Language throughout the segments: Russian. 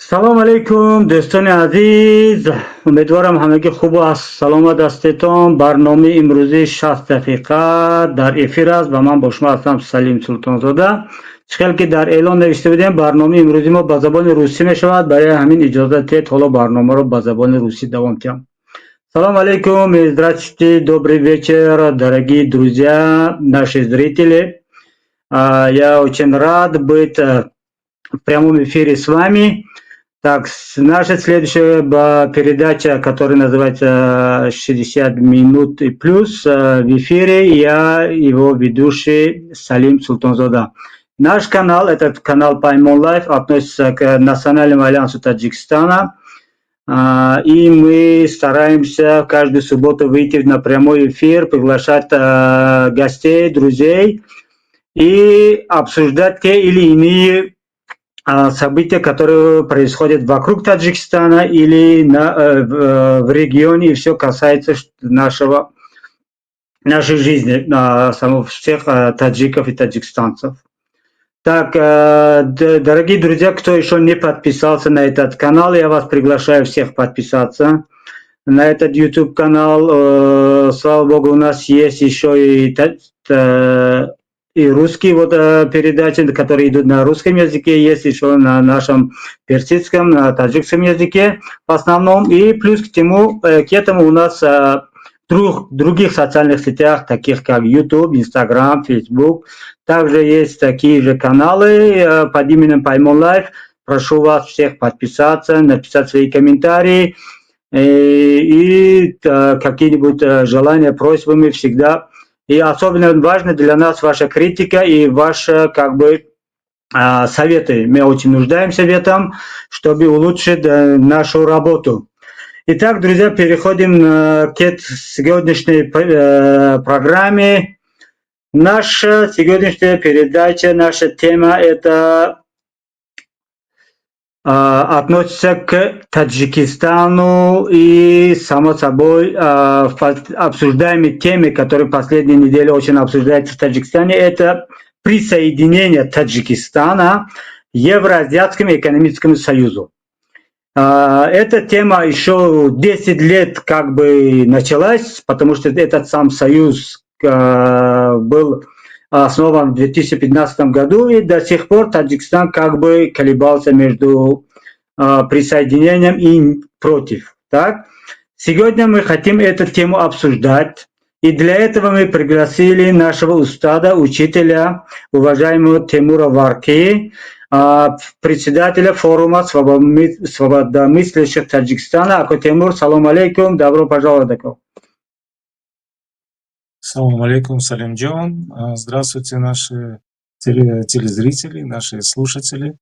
салом алейкум, дӯстони азиз. Умедворам ҳамагӣ хуб аст, саломат ҳастедон. Барномаи имрӯзи 60 дақиқа дар эфир аст. Ба ман бо шумо ҳастам Салим Султонзода. чӣ хел ки дар эълон навишта будем, барномаи имрӯзи мо ба забони русӣ мешавад. Барои ҳамин иҷоза диҳед ҳоло барномаро ба забони русӣ давом диҳам. Салом алейкум и здравствуйте, добрый вечер, дорогие друзья, наши зрители. Я очень рад быть в прямом эфире с вами. Так, наша следующая передача, которая называется 60 минут и плюс, в эфире я, его ведущий Салим Султонзода. Наш канал, этот канал Паймон Лайф, относится к Национальному альянсу Таджикистана. И мы стараемся каждую субботу выйти на прямой эфир, приглашать гостей, друзей и обсуждать те или иные события, которые происходят вокруг Таджикистана или в регионе, и все касается нашей жизни, всех таджиков и таджикистанцев. Так, дорогие друзья, кто еще не подписался на этот канал, я вас приглашаю всех подписаться на этот YouTube канал. Слава Богу, у нас есть еще и русские передачи, которые идут на русском языке, есть еще на нашем персидском, на таджикском языке в основном. И плюс к этому у нас в других социальных сетях, таких как YouTube, Instagram, Facebook, также есть такие же каналы под именем Паймон Лайф. Прошу вас всех подписаться, написать свои комментарии и какие-нибудь желания, просьбы мы всегда. И особенно важно для нас ваша критика и ваши советы. Мы очень нуждаемся в этом, чтобы улучшить нашу работу. Итак, друзья, переходим к сегодняшней программе. Наша сегодняшняя передача, наша тема это относится к Таджикистану и, само собой, обсуждаемой теме, которая в последние недели очень обсуждается в Таджикистане, это присоединение Таджикистана к Евразиатскому экономическому союзу. Эта тема еще 10 лет началась, потому что этот сам союз был основан в 2015 году, и до сих пор Таджикистан колебался между присоединением и против. Так? Сегодня мы хотим эту тему обсуждать, и для этого мы пригласили нашего устада, учителя, уважаемого Тимура Варки, председателя форума свободомыслящих Таджикистана. Ако Тимур, салам алейкум, добро пожаловать. Салам алейкум, Салим Джон. Здравствуйте, наши телезрители, наши слушатели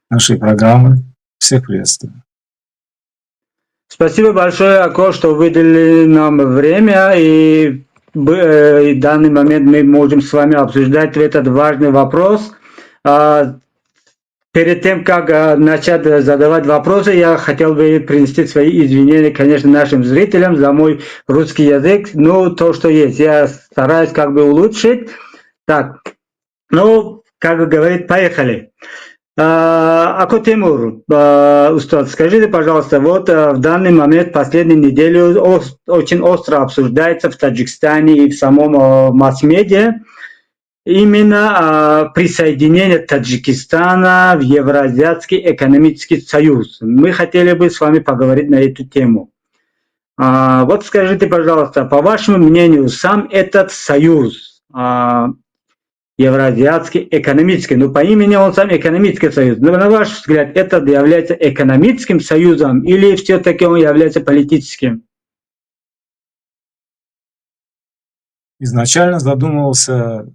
нашей программы. Всех приветствую. Спасибо большое, Ако, что выделили нам время, и в данный момент мы можем с вами обсуждать этот важный вопрос. Перед тем, как начать задавать вопросы, я хотел бы принести свои извинения, конечно, нашим зрителям за мой русский язык. Ну, то, что есть, я стараюсь улучшить. Так, как говорит, поехали. Ако Тимур, Устад, скажите, пожалуйста, в данный момент, последнюю неделю, очень остро обсуждается в Таджикистане и в самом масс-медиа именно присоединение Таджикистана в Евразиатский экономический союз. Мы хотели бы с вами поговорить на эту тему. Скажите, пожалуйста, по вашему мнению, сам этот союз, Евразиатский экономический, по имени он сам экономический союз, но на ваш взгляд, это является экономическим союзом или все-таки он является политическим? Изначально задумывался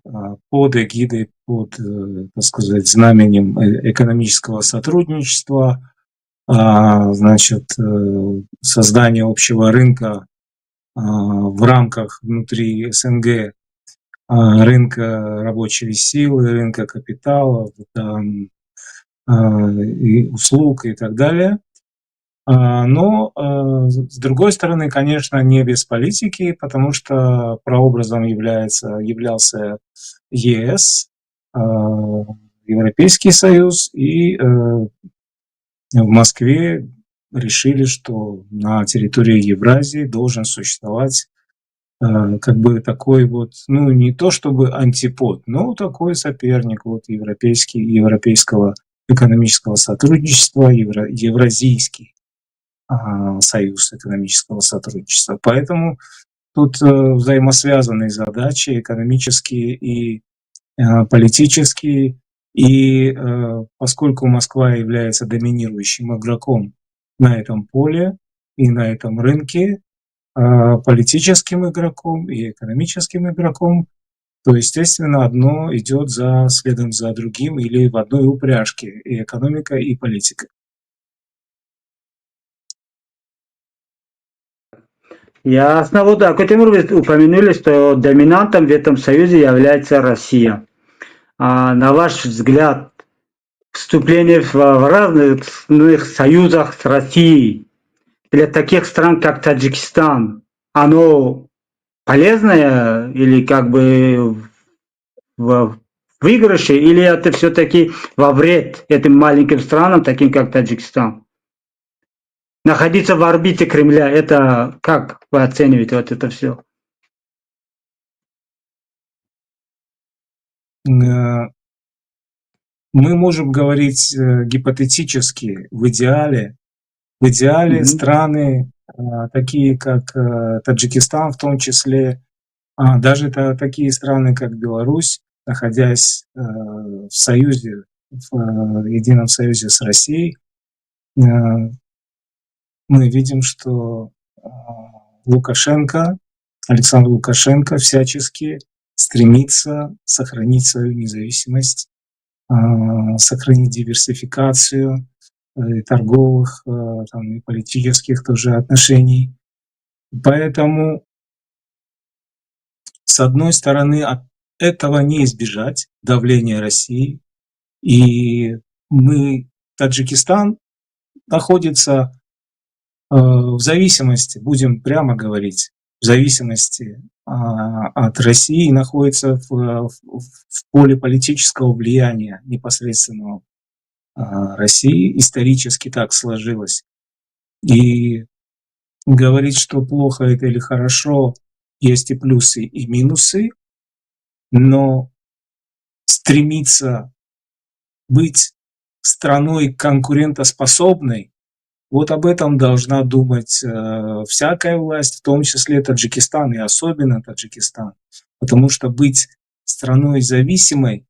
под эгидой, под, так сказать, знаменем экономического сотрудничества, создание общего рынка в рамках внутри СНГ, рынка рабочей силы, рынка капитала, и услуг и так далее. Но, с другой стороны, конечно, не без политики, потому что прообразом являлся ЕС, Европейский Союз, и в Москве решили, что на территории Евразии должен существовать как бы такой вот, ну, не то чтобы антипод, но такой соперник вот европейского экономического сотрудничества, Евразийский союз экономического сотрудничества. Поэтому тут взаимосвязанные задачи экономические и политические. И поскольку Москва является доминирующим игроком на этом поле и на этом рынке, политическим игроком и экономическим игроком, то, естественно, одно идет следом за другим или в одной упряжке, и экономика, и политика. Ясно. Вот так. Тимур, вы упомянули, что доминантом в этом союзе является Россия. На ваш взгляд, вступление в разных союзах с Россией для таких стран, как Таджикистан, оно полезное или как бы в выигрыше, или это все-таки во вред этим маленьким странам, таким как Таджикистан? Находиться в орбите Кремля, это как вы оцениваете вот это все? Мы можем говорить гипотетически, в идеале страны, такие как Таджикистан в том числе, даже такие страны, как Беларусь, находясь в союзе, в едином союзе с Россией, мы видим, что Александр Лукашенко всячески стремится сохранить свою независимость, сохранить диверсификацию и торговых, и политических тоже отношений. Поэтому, с одной стороны, от этого не избежать давления России. И Таджикистан находится в зависимости, будем прямо говорить, в зависимости от России, находится в поле политического влияния непосредственного России. Исторически так сложилось. И говорить, что плохо это или хорошо, есть и плюсы, и минусы, но стремиться быть страной конкурентоспособной, вот об этом должна думать всякая власть, в том числе Таджикистан, и особенно Таджикистан. Потому что быть страной зависимой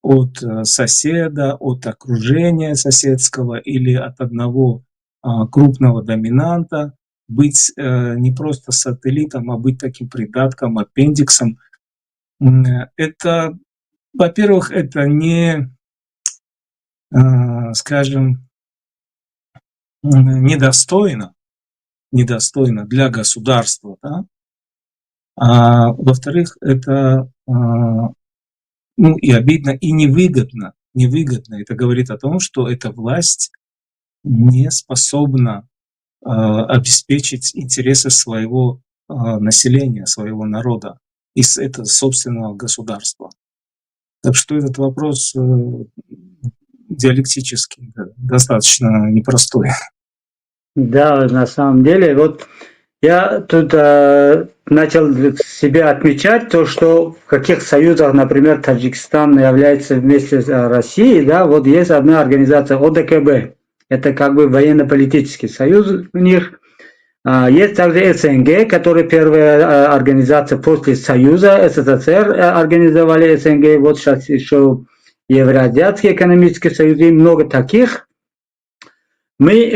от соседа, от окружения соседского или от одного крупного доминанта, быть не просто сателлитом, а быть таким придатком, аппендиксом, это, во-первых, это не, скажем, недостойно для государства, да? А во-вторых, это и обидно, и невыгодно. Это говорит о том, что эта власть не способна обеспечить интересы своего населения, своего народа, это собственного государства. Так что этот вопрос диалектический, достаточно непростой. Да, на самом деле, вот я тут начал для себя отмечать то, что в каких союзах, например, Таджикистан является вместе с Россией, да, вот есть одна организация ОДКБ, это как бы военно-политический союз у них. Есть также СНГ, который первая организация после Союза СССР организовали СНГ, вот сейчас еще Евроазиатский экономический союз и много таких. Мы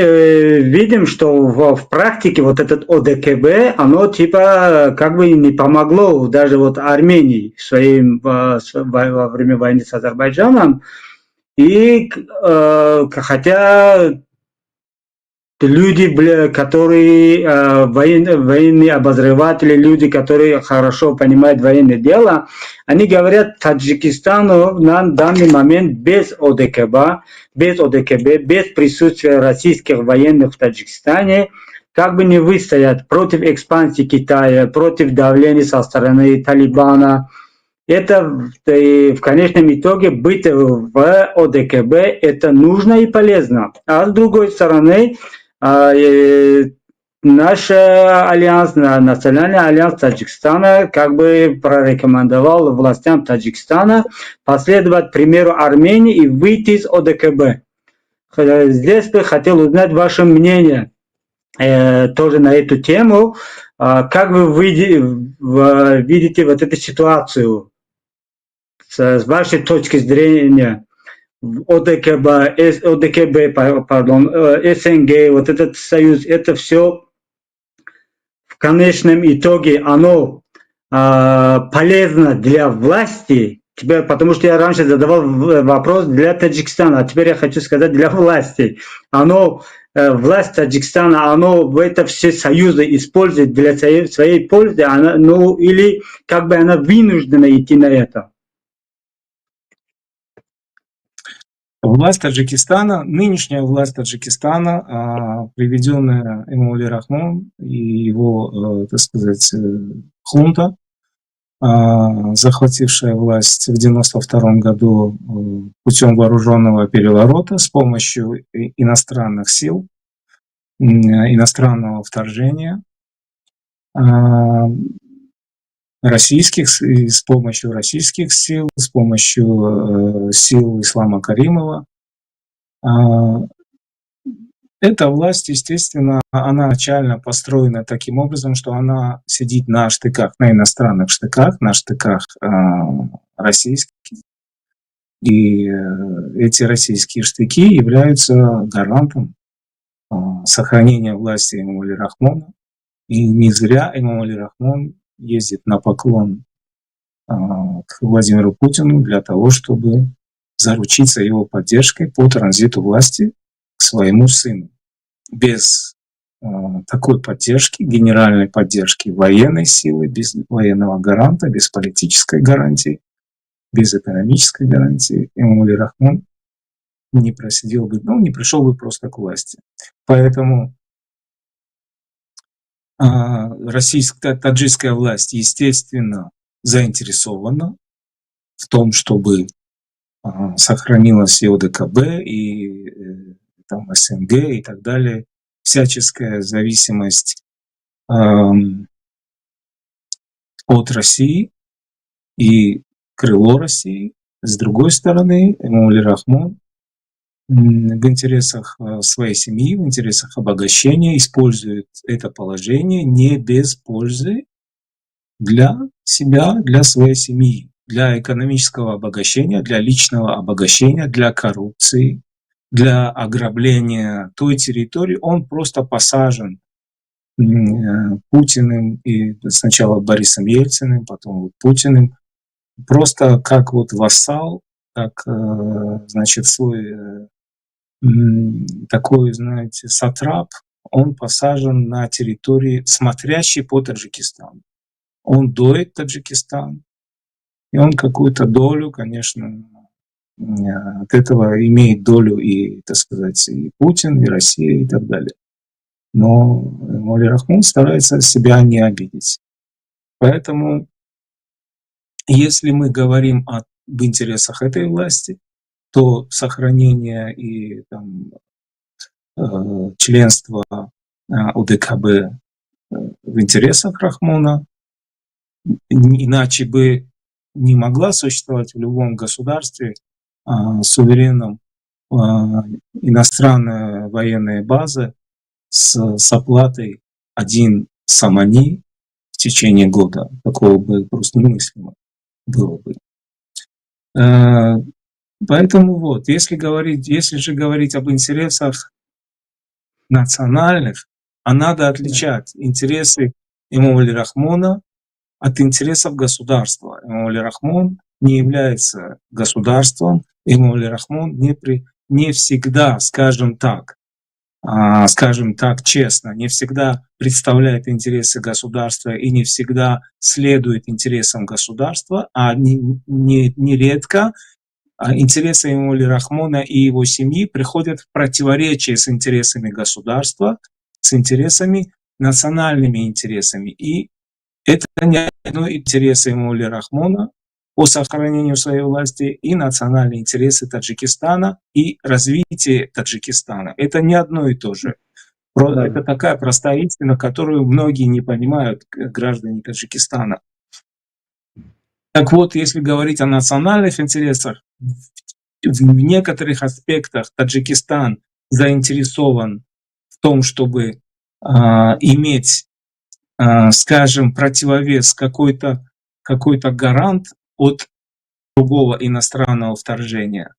видим, что в практике вот этот ОДКБ, оно типа как бы не помогло даже вот Армении во время войны с Азербайджаном. И хотя люди, которые военные обозреватели, люди, которые хорошо понимают военное дело, они говорят, Таджикистану на данный момент без ОДКБ, без присутствия российских военных в Таджикистане, как бы не выстоять против экспансии Китая, против давления со стороны Талибана Это в конечном итоге быть в ОДКБ это нужно и полезно. А с другой стороны, наш альянс, Национальный альянс Таджикистана как бы прорекомендовал властям Таджикистана последовать примеру Армении и выйти из ОДКБ. Здесь бы хотел узнать ваше мнение тоже на эту тему. Как вы видите вот эту ситуацию с вашей точки зрения? ОДКБ, пардон, СНГ, вот этот союз, это все в конечном итоге оно полезно для власти, теперь, потому что я раньше задавал вопрос для Таджикистана, а теперь я хочу сказать для власти. Власть Таджикистана, оно в это все союзы использует для своей пользы, или как бы она вынуждена идти на это. Власть Таджикистана, нынешняя власть Таджикистана, приведенная Эмомали Рахмон и его, так сказать, хунта, захватившая власть в 1992 году путем вооруженного переворота с помощью иностранных сил, иностранного вторжения, с помощью российских сил, с помощью сил Ислама Каримова. Эта власть, естественно, она начально построена таким образом, что она сидит на штыках, на иностранных штыках, на штыках российских. И эти российские штыки являются гарантом сохранения власти Эмомали Рахмона. И не зря Эмомали Рахмон ездит на поклон к Владимиру Путину для того, чтобы заручиться его поддержкой по транзиту власти к своему сыну. Без такой поддержки, генеральной поддержки военной силы, без военного гаранта, без политической гарантии, без экономической гарантии Эмомали Рахмон не просидел бы, не пришел бы просто к власти. Поэтому таджикская власть, естественно, заинтересована в том, чтобы сохранилась и ОДКБ, и там СНГ и так далее. Всяческая зависимость от России и крыло России. С другой стороны, Эмомали Рахмон в интересах своей семьи, в интересах обогащения использует это положение не без пользы для себя, для своей семьи, для экономического обогащения, для личного обогащения, для коррупции, для ограбления той территории. Он просто посажен Путиным и сначала Борисом Ельциным, потом Путиным, просто как вассал, как, значит, свой такой, знаете, сатрап. Он посажен на территории, смотрящей по Таджикистану. Он доит Таджикистан, и он какую-то долю, конечно, от этого имеет долю и, так сказать, и Путин, и Россия, и так далее. Но Эмомали Рахмон старается себя не обидеть. Поэтому, если мы говорим об интересах этой власти, то сохранение и членство ОДКБ в интересах Рахмона, иначе бы не могла существовать в любом государстве суверенном иностранная военная база с оплатой 1 самани в течение года. Такого бы просто немыслимо было бы. Поэтому если же говорить об интересах национальных, надо отличать интересы Эмомали Рахмона от интересов государства. Эмомали Рахмон не является государством. Эмомали Рахмон не всегда, скажем так честно, не всегда представляет интересы государства и не всегда следует интересам государства, а нередко интересы Эмомали Рахмона и его семьи приходят в противоречие с интересами государства, с интересами, национальными интересами. И это не одно интересы Эмомали Рахмона по сохранению своей власти, и национальные интересы Таджикистана и развитие Таджикистана. Это не одно и то же. Да. Это такая простая истина, которую многие не понимают, граждане Таджикистана. Так вот, если говорить о национальных интересах, в некоторых аспектах Таджикистан заинтересован в том, чтобы иметь, скажем, противовес, какой-то гарант от другого иностранного вторжения.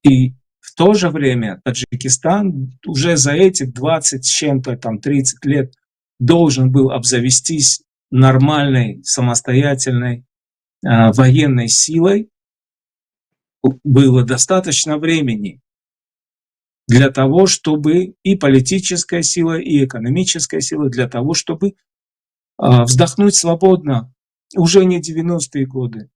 И в то же время Таджикистан уже за эти 20 с чем-то, 30 лет должен был обзавестись нормальной, самостоятельной военной силой. Было достаточно времени для того, чтобы и политическая сила, и экономическая сила, для того, чтобы вздохнуть свободно, уже не 90-е годы,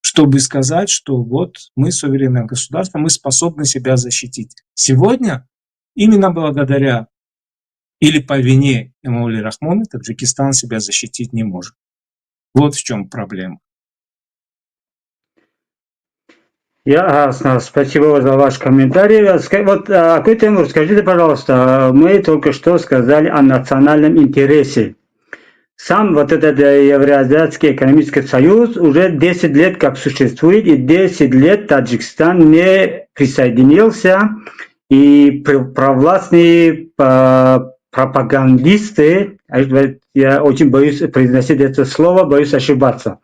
чтобы сказать, что вот мы суверенное государство, мы способны себя защитить. Сегодня, именно благодаря или по вине Эмомали Рахмона, Таджикистан себя защитить не может. Вот в чем проблема. Ясно, спасибо за ваш комментарий. Вот, Акой Тимур, скажите, пожалуйста, мы только что сказали о национальном интересе. Сам вот этот Евроазиатский экономический союз уже 10 лет как существует, и 10 лет Таджикистан не присоединился, и провластные пропагандисты, я очень боюсь произносить это слово, боюсь ошибаться,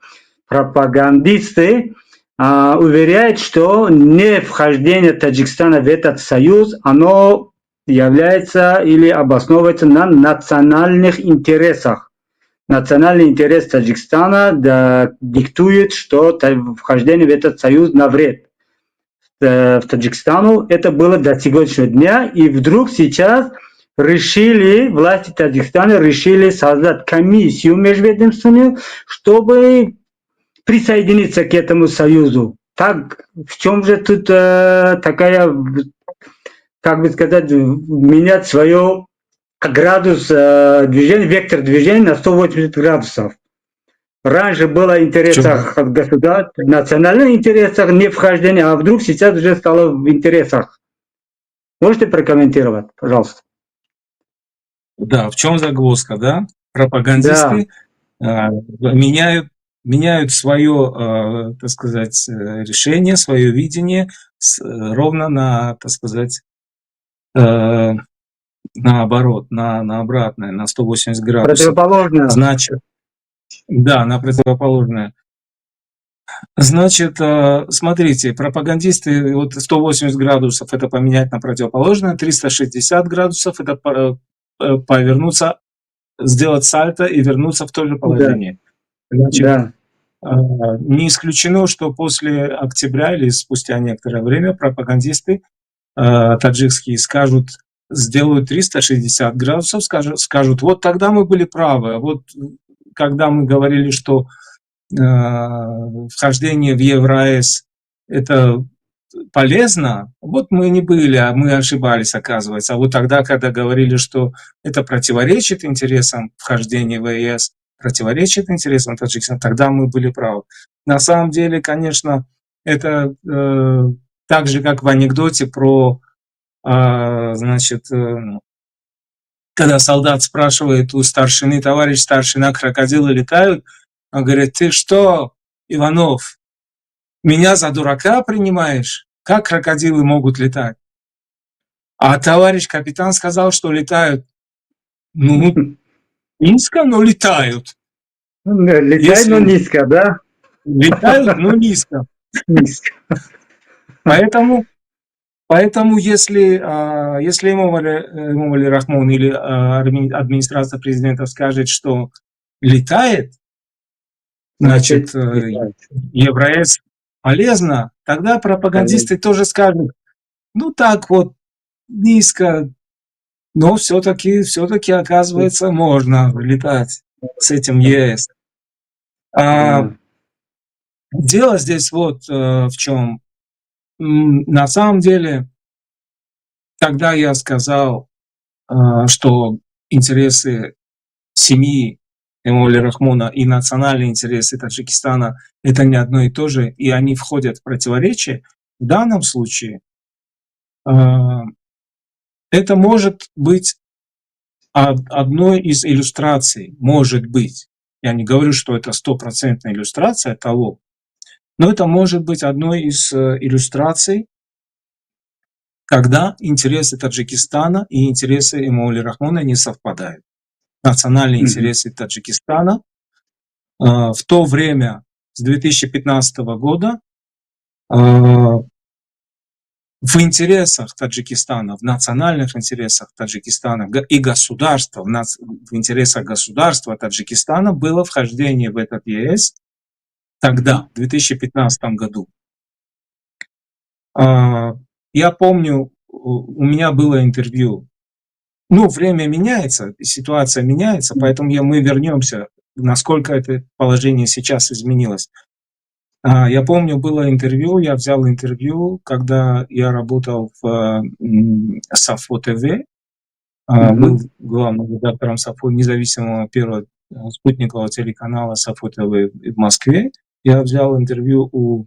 пропагандисты уверяют, что не вхождение Таджикистана в этот союз, оно является или обосновывается на национальных интересах. Национальный интерес Таджикистана диктует, что вхождение в этот союз навред в Таджикистану. Это было до сегодняшнего дня, и вдруг сейчас власти Таджикистана решили создать комиссию межведомственную, чтобы присоединиться к этому союзу. Так, в чем же тут такая, как бы сказать, менять свое градус движения, вектор движения на 180 градусов. Раньше было в интересах государств, национальных интересах, не вхождение, а вдруг сейчас уже стало в интересах. Можете прокомментировать, пожалуйста? Да, в чем загвоздка, да? Пропагандисты меняют свое, так сказать, решение, свое видение ровно на, так сказать, наоборот, на обратное, на 180 градусов. Противоположное. Значит, да, на противоположное. Значит, смотрите, пропагандисты, вот 180 градусов это поменять на противоположное, 360 градусов это повернуться, сделать сальто и вернуться в то же положение. Да. Значит, да. Не исключено, что после октября или спустя некоторое время пропагандисты таджикские сделают 360 градусов, скажут, вот тогда мы были правы, вот когда мы говорили, что вхождение в Евроаз это полезно, вот мы не были, а мы ошибались, оказывается. А вот тогда, когда говорили, что это противоречит интересам вхождения в ЕС, противоречит интересам Таджикистана, тогда мы были правы. На самом деле, конечно, это так же, как в анекдоте про, значит, когда солдат спрашивает у старшины, товарищ старшина, крокодилы летают, он говорит, ты что, Иванов, меня за дурака принимаешь? Как крокодилы могут летать? А товарищ капитан сказал, что летают. Ну, низко, но летают. Летают, но низко, да? Летают, но низко. Поэтому если Эмомали Рахмон или администрация президента скажет, что летает, значит, Евроаз полезно, тогда пропагандисты тоже скажут, ну так вот, низко, но все-таки оказывается, можно летать с этим ЕС. Дело здесь вот в чем. На самом деле, когда я сказал, что интересы семьи Эмомали Рахмона и национальные интересы Таджикистана – это не одно и то же, и они входят в противоречие, в данном случае это может быть одной из иллюстраций, может быть. Я не говорю, что это стопроцентная иллюстрация того, но это может быть одной из иллюстраций, когда интересы Таджикистана и интересы Эмомали Рахмона не совпадают. Национальные интересы Таджикистана в то время, с 2015 года, в интересах Таджикистана, в национальных интересах Таджикистана и государства, в интересах государства Таджикистана было вхождение в этот ЕС тогда, в 2015 году. Я помню, у меня было интервью. Ну, время меняется, ситуация меняется, поэтому мы вернемся, насколько это положение сейчас изменилось. Я помню, было интервью, я взял интервью, когда я работал в Сафо ТВ, был главным редактором Сафо, независимого первого спутникового телеканала Сафо ТВ в Москве. Я взял интервью у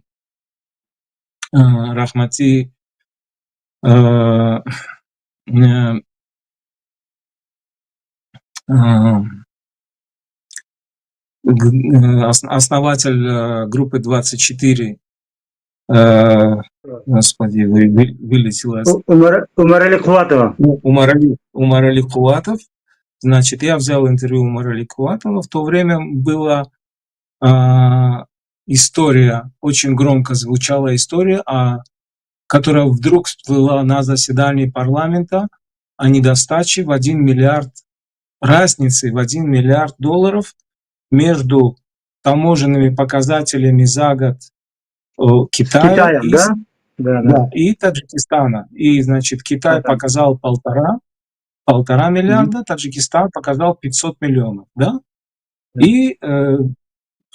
Рахмати основатель группы 24, господи, вылетело. Умарали Куватова. Умарали Куватов. Значит, я взял интервью у Умарали Куватова. В то время была история, очень громко звучала история, которая вдруг всплыла на заседании парламента о недостаче в 1 миллиард, разницы в 1 миллиард долларов между таможенными показателями за год Китая и Таджикистана. И, значит, Китай показал полтора миллиарда, Таджикистан показал 500 миллионов. Да? И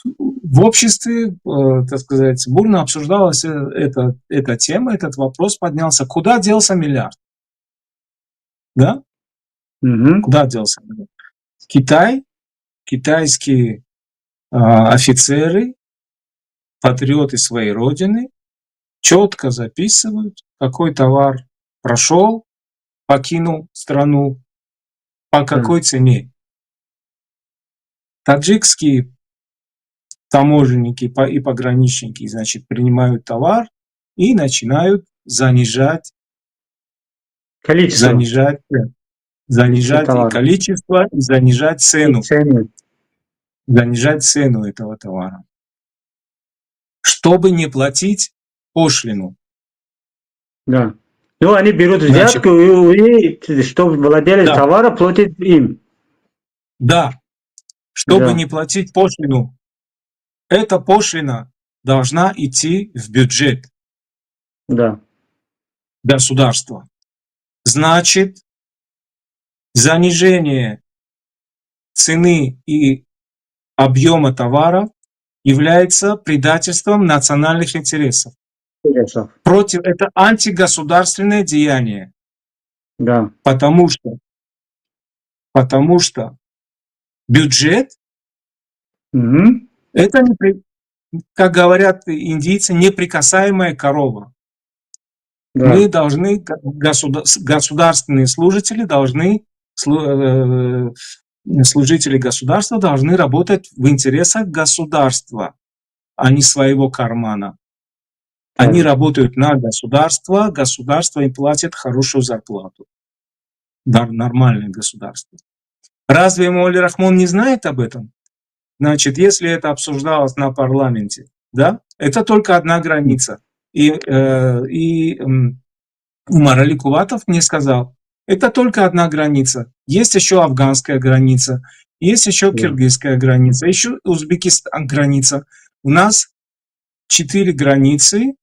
в обществе, так сказать, бурно обсуждалась эта тема, этот вопрос поднялся. Куда делся миллиард? Да? Куда делся миллиард? Китайские офицеры, патриоты своей родины, четко записывают, какой товар прошел, покинул страну, по какой цене. Таджикские таможенники и пограничники, значит, принимают товар и начинают занижать и количество, и занижать цену. Занижать цену этого товара, чтобы не платить пошлину. Да. Ну, они берут взятку, и чтобы владелец товара платит им. Да. Чтобы не платить пошлину, эта пошлина должна идти в бюджет государства. Значит, занижение цены и объема товара является предательством национальных интересов. Это антигосударственное деяние. Да. Потому что бюджет это, как говорят индийцы, неприкасаемая корова. Да. Мы должны, государственные служители должны, служители государства должны работать в интересах государства, а не своего кармана. Они работают на государство, государство им платит хорошую зарплату. Нормальное государство. Разве Эмомали Рахмон не знает об этом? Значит, если это обсуждалось на парламенте, да, это только одна граница. И Умарали Куватов мне сказал, это только одна граница. Есть еще афганская граница, есть еще киргизская граница, еще Узбекистан граница. У нас 4 границы,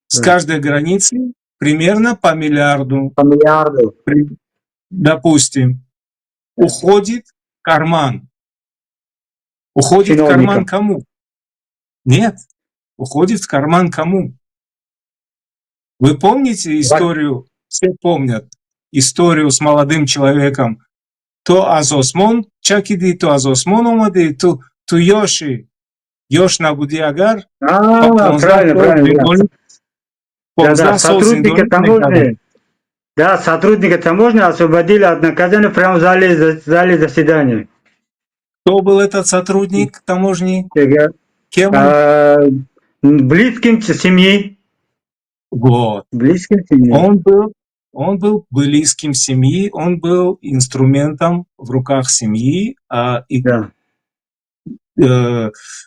с каждой границей примерно по миллиарду. Допустим, уходит в карман. Уходит в карман кому? Нет. Уходит в карман кому? Вы помните историю, все помнят, историю с молодым человеком, то аз Осмон чакиди ту аз осмон омади, ту ёш набуди агар, Правильно, правильно. Да, сол сотрудники зиндонӣ таможни, да, сотрудники таможни освободили от наказания прямо в зале заседания. Кто был этот сотрудник таможни? Кем он? Близким семьи. Вот. Близким семьи. Он был близким семьи, он был инструментом в руках семьи, Да.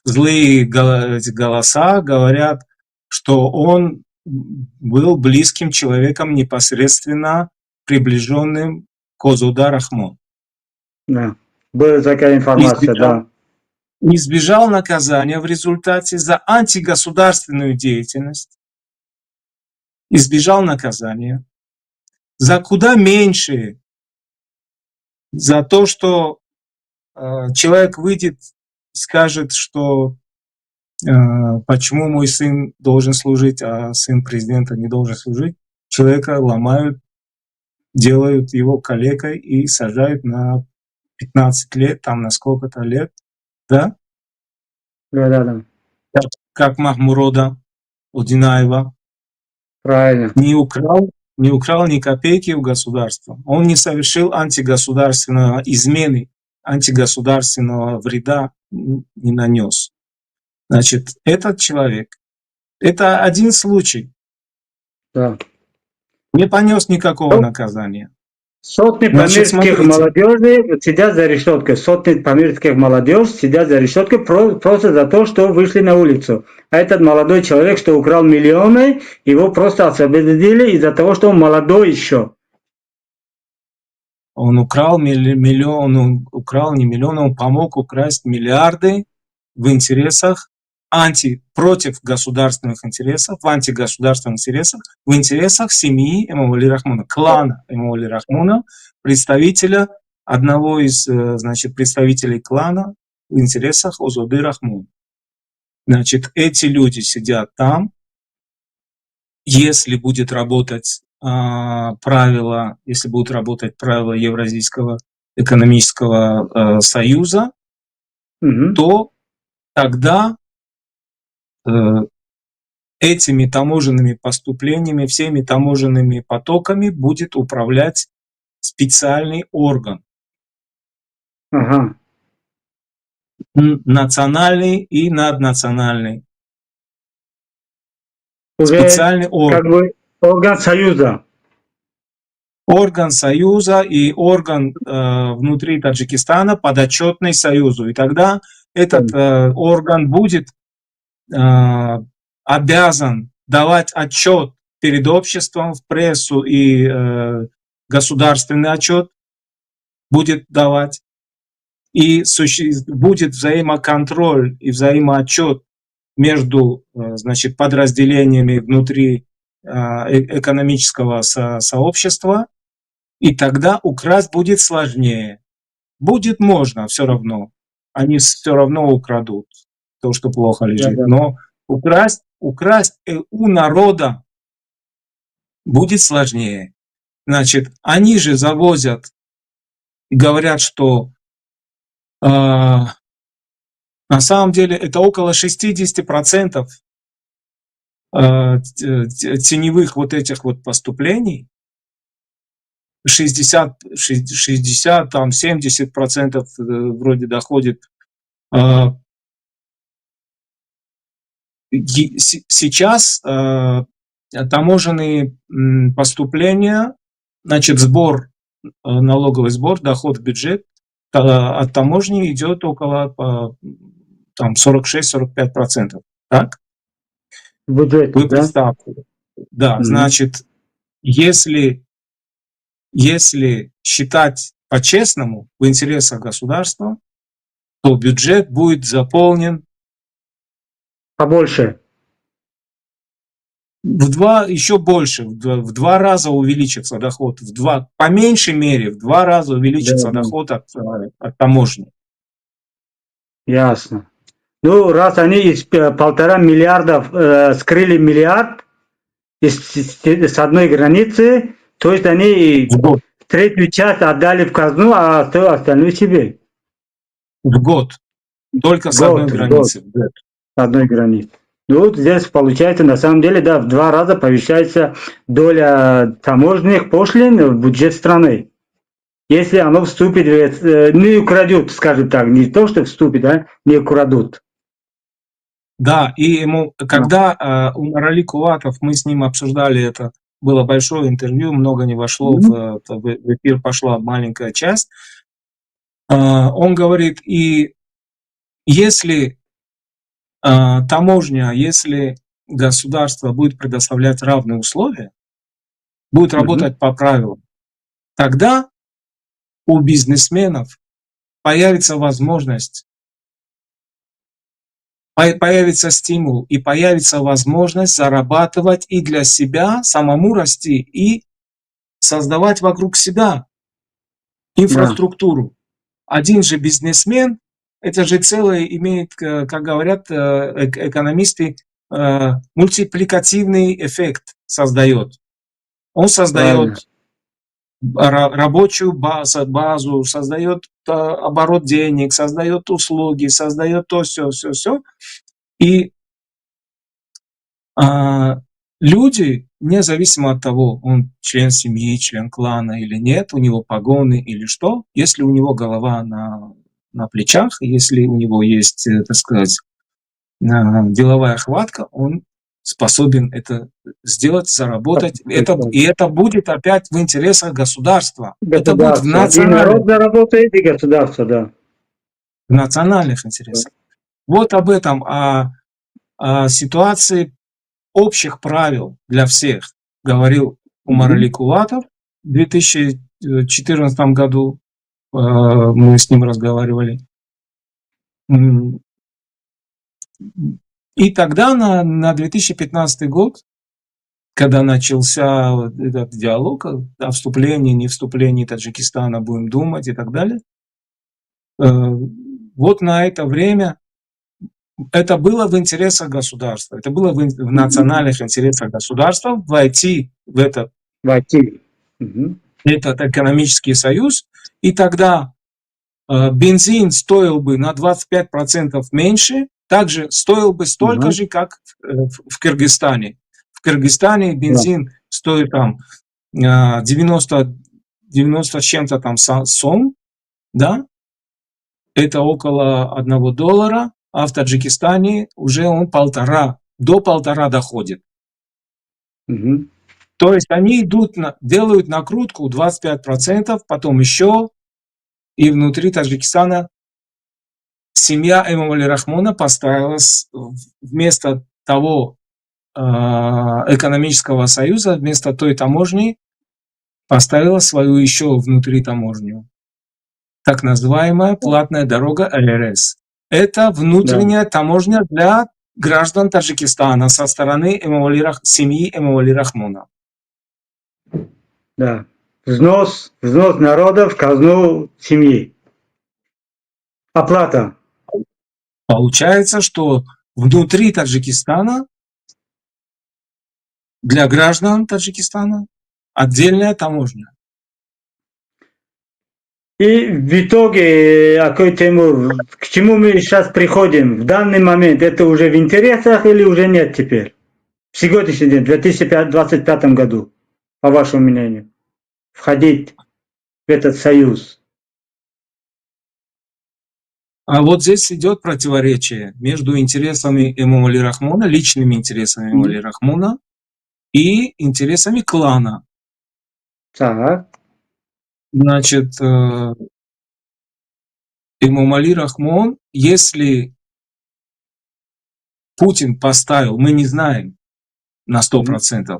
Злые голоса говорят, что он был близким человеком, непосредственно приближенным к Озода Рахмон. Да. Была такая информация, да. Избежал наказания в результате за антигосударственную деятельность. Избежал наказания за куда меньше, за то, что человек выйдет и скажет, что почему мой сын должен служить, а сын президента не должен служить. Человека ломают, делают его калекой и сажают на 15 лет, там на сколько-то лет, да? Да. Как Махмурода Одинаева. Правильно. Не украл ни копейки у государства. Он не совершил антигосударственного измены, антигосударственного вреда не нанес. Значит, этот человек, это один случай, Да. не понес никакого наказания. Сотни памирских молодежи сидят за решеткой. Сотни памирских молодежь сидят за решеткой просто за то, что вышли на улицу. А этот молодой человек, что украл миллионы, его просто освободили из-за того, что он молодой еще. Он украл миллион, он украл не миллион, он помог украсть миллиарды в интересах против государственных интересов, в антигосударственных интересах, в интересах семьи Эмомали Рахмона, клана Эмомали Рахмона, представителя, одного из, значит, представителей клана в интересах Озоды Рахмона. Значит, эти люди сидят там. Если будет работать если будут работать правила Евразийского экономического союза, то тогда этими таможенными поступлениями, всеми таможенными потоками будет управлять специальный орган. Ага. Национальный и наднациональный. Уже специальный орган. Как бы орган союза. Орган союза и орган внутри Таджикистана подотчетный союзу. И тогда этот орган будет обязан давать отчет перед обществом, в прессу, и государственный отчет будет давать. И будет взаимоконтроль и взаимоотчет между, значит, подразделениями внутри экономического сообщества, и тогда украсть будет сложнее. Будет можно все равно. Они все равно украдут то, что плохо лежит. Да. Но украсть у народа будет сложнее. Значит, они же завозят и говорят, что на самом деле это около 60% теневых вот этих вот поступлений, 60, там 70% вроде доходит. Сейчас таможенные поступления, значит, налоговый сбор, доход в бюджет от таможни идет около там 46-45%. Так? Бюджет, Вы представьте. Да, значит, если считать по-честному, в интересах государства, то бюджет будет заполнен побольше. Еще больше, в два раза увеличится доход, по меньшей мере, в 2 раза увеличится доход от таможни. Ясно. Ну, раз они из 1,5 миллиарда скрыли миллиард с одной границы, то есть они третью часть отдали в казну, а остальную себе. в год, только с одной Год, границы. В год. одной границы. Ну, вот здесь получается, на самом деле, да, в 2 раза повышается доля таможенных пошлин в бюджет страны. Если оно вступит, не украдут, скажем так, не то, что вступит, а не украдут. Да, и ему, когда Умар Али Куватов, мы с ним обсуждали это, было большое интервью, много не вошло, в эфир пошла маленькая часть. Он говорит, и если таможня, если государство будет предоставлять равные условия, будет работать по правилам, тогда у бизнесменов появится возможность, появится стимул и появится возможность зарабатывать и для себя, самому расти, и создавать вокруг себя инфраструктуру. Один же бизнесмен, это же целое имеет, как говорят экономисты, мультипликативный эффект создает. Он создает рабочую базу, создает оборот денег, создает услуги, создает то, все. И люди, независимо от того, он член семьи, член клана или нет, у него погоны или что, если у него голова на плечах, если у него есть, так сказать, деловая хватка, он способен это сделать, заработать. И это будет опять в интересах государства. Это будет в народ заработает, и государство, да. В национальных интересах. Вот об этом, о ситуации общих правил для всех говорил Умар Али Куватов в 2014 году. Мы с ним разговаривали. И тогда на 2015 год, когда начался этот диалог о вступлении, не вступлении Таджикистана, будем думать и так далее, вот на это время это было в интересах государства, это было в национальных интересах государства войти в этот экономический союз, и тогда бензин стоил бы на 25% меньше, также стоил бы столько же, как в Кыргызстане. В Кыргызстане бензин стоит там 90 с чем-то там сом, да? Это около $1, а в Таджикистане уже он до 1,5 доходит. То есть они делают накрутку 25%, потом еще, и внутри Таджикистана семья Эмомали Рахмона поставила вместо того экономического союза, вместо той таможни, поставила свою еще внутри таможню. Так называемая платная дорога ЛРС. Это внутренняя таможня для граждан Таджикистана со стороны семьи Эмомали Рахмона. Да. Взнос народа в казну семьи. Оплата. Получается, что внутри Таджикистана для граждан Таджикистана отдельная таможня. И в итоге, Акой Тимур, к чему мы сейчас приходим? В данный момент это уже в интересах или уже нет теперь? В сегодняшний день, в 2025 году, по вашему мнению, входить в этот союз? А вот здесь идет противоречие между интересами Эмомали Рахмона, личными интересами Эмомали Рахмона и интересами клана. Так. Значит, Эмомали Рахмон, если Путин поставил, мы не знаем на 100%,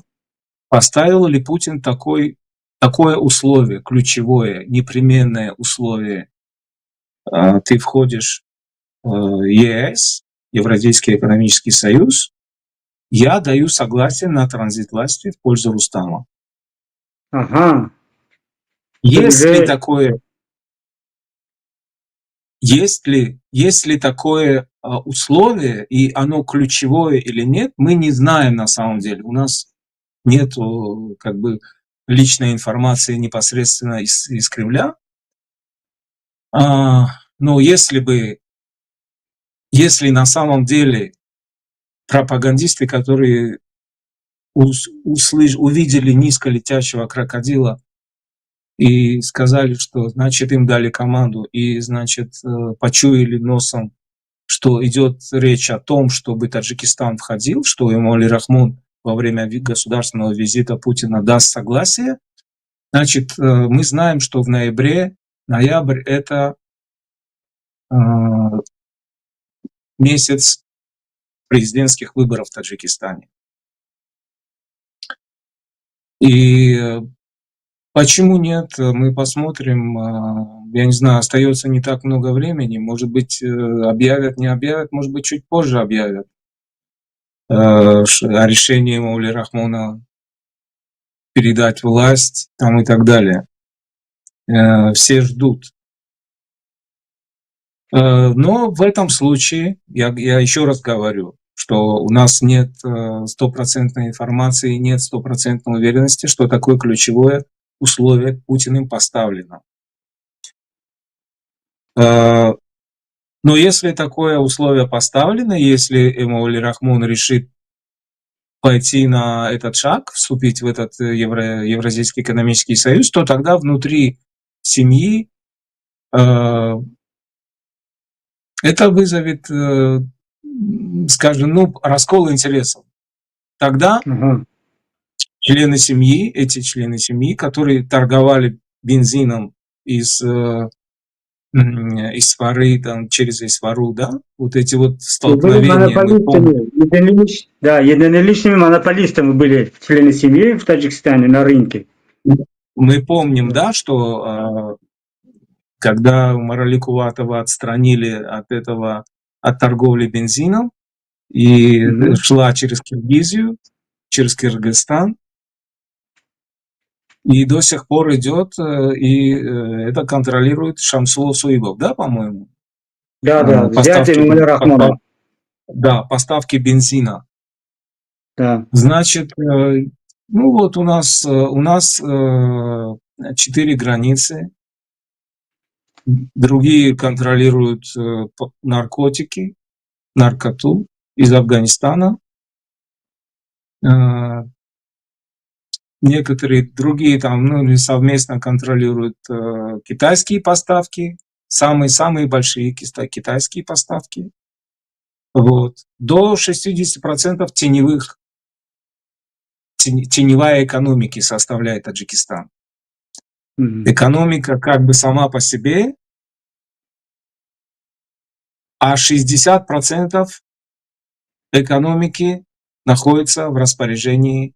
поставил ли Путин такое условие, ключевое, непременное условие. Ты входишь в ЕС, Евразийский экономический союз, я даю согласие на транзит власти в пользу Рустама. Ага. Есть ли такое условие, и оно ключевое или нет, мы не знаем на самом деле. У нас нет как бы личной информации непосредственно из Кремля. Но если на самом деле пропагандисты, которые увидели низколетящего крокодила и сказали, что, значит, им дали команду, и, значит, почуяли носом, что идет речь о том, чтобы Таджикистан входил, что Эмомали Рахмон во время государственного визита Путина даст согласие, значит, мы знаем, что в ноябрь это месяц президентских выборов в Таджикистане. И почему нет? Мы посмотрим. Я не знаю, остается не так много времени. Может быть, объявят, не объявят, может быть, чуть позже объявят о решении Эмомали Рахмона передать власть там и так далее. Все ждут. Но в этом случае, я еще раз говорю, что у нас нет стопроцентной информации, нет стопроцентной уверенности, что такое ключевое условие Путиным поставлено. Но если такое условие поставлено, если Эмомали Рахмон решит пойти на этот шаг, вступить в этот Евразийский экономический союз, то тогда внутри семьи это вызовет, скажем, раскол интересов. Тогда члены семьи, которые торговали бензином из Исфары, там, через Исфару, да, вот эти вот столкновения. Единоличными монополистами были члены семьи в Таджикистане на рынке. Мы помним, да, что когда Умарали Куватова отстранили от торговли бензином и шла через Киргизию, через Кыргызстан, и до сих пор идет, и это контролирует Шамсулов Суибов, да, по-моему? Да, поставки бензина. Да. Значит, вот у нас 4 границы, другие контролируют наркоту из Афганистана. Некоторые другие там совместно контролируют китайские поставки, самые большие китайские поставки. Вот. До 60% теневая экономики составляет Таджикистан. Экономика как бы сама по себе, а 60% экономики находится в распоряжении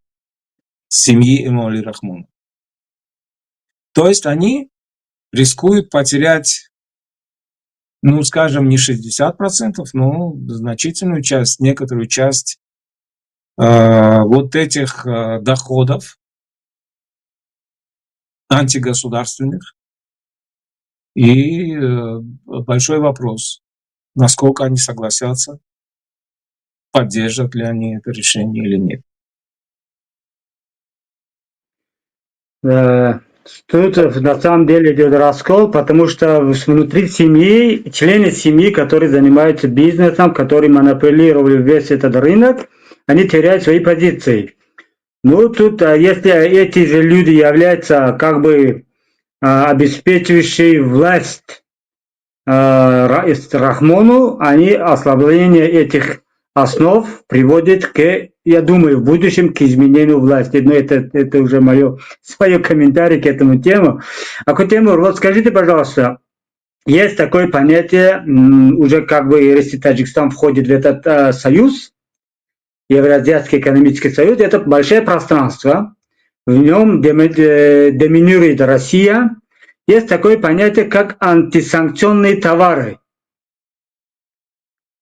семьи Эмомали Рахмона. То есть они рискуют потерять, скажем, не 60%, но значительную часть, некоторую часть вот этих доходов антигосударственных. И большой вопрос, насколько они согласятся, поддержат ли они это решение или нет. Тут на самом деле идет раскол, потому что внутри семьи, члены семьи, которые занимаются бизнесом, которые монополировали весь этот рынок, они теряют свои позиции. Тут, если эти же люди являются как бы обеспечивающие власть Рахмону, они ослабление этих основ приводит я думаю, в будущем к изменению власти. Но это уже свой комментарий к этому тему. А к Тимур, вот скажите, пожалуйста, есть такое понятие, уже как бы, если Таджикистан входит в этот союз, Евразийский экономический союз, это большое пространство, в нем доминирует Россия. Есть такое понятие, как антисанкционные товары.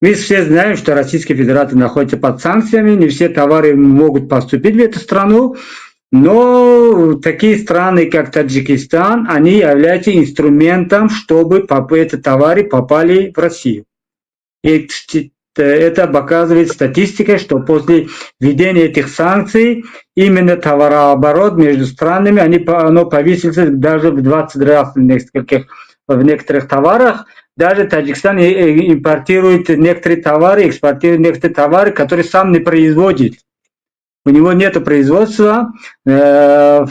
Мы все знаем, что Российская Федерация находится под санкциями, не все товары могут поступить в эту страну, но такие страны, как Таджикистан, они являются инструментом, чтобы эти товары попали в Россию. И это показывает статистика, что после введения этих санкций именно товарооборот между странами, оно повысился даже в 20 раз в некоторых товарах, даже Таджикистан импортирует некоторые товары, экспортирует некоторые товары, которые сам не производит. У него нет производства скажем